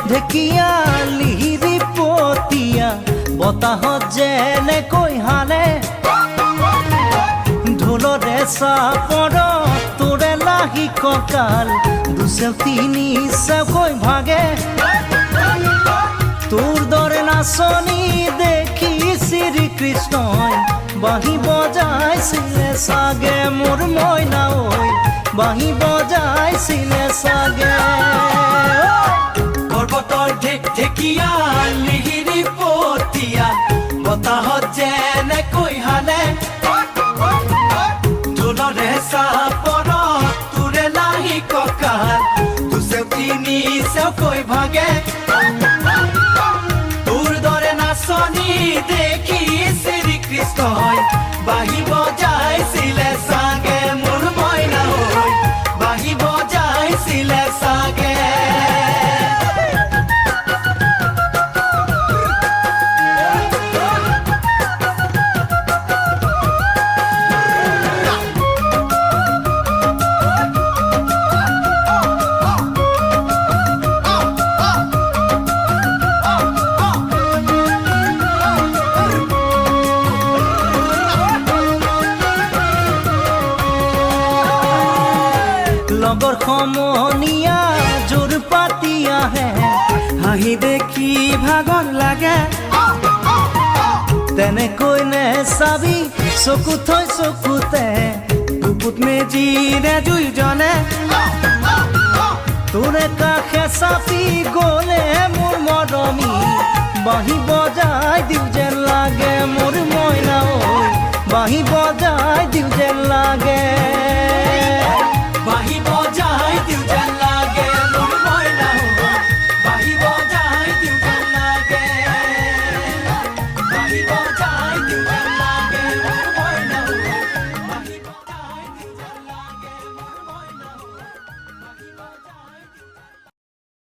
ঢেকীয়া লিহিৰি পতীয়া বতাহত যেনেকৈ হালে ঢোলৰে চাপৰ তোৰে লাহি কঁকাল দুচেও তিনি চেওকৈ ভাগে তোৰ দৰে নাচনি দেখি শ্ৰীকৃষ্ণই বাঁহী বজাইছিলে চাগে মোৰ মইনা ঐ বাঁহী বজাইছিলে চাগে পৰ্বতৰ ঢেকীয়া লিহিৰি পতীয়া বতাহত যেনেকৈ হালে ঢোলৰে চাপৰ তোৰে লাহি কঁকাল দুচেও তিনি চেওকৈ ভাগে তোৰ দৰে নাচনি দেখি শ্ৰীকৃষ্ণই বাঁহী বজাইছিলে চাগে মোৰ মইনা ঐ বাঁহী বজাইছিলে চাগে লগৰ সমনীয়া জোৰ পাতি আহে হাঁহি দেখি ভাগৰ লাগে তেনেকৈ নেচাবি চকু থৈ চকুতে বুকুত মেজিৰে দুইজনে তোৰে কাষে চাপি গ'লে মোৰ মৰমী বাঁহী বজাই দিওঁ যেন লাগে মোৰ মইনা ঐ বাঁহী বজাই দিওঁ যেন লাগে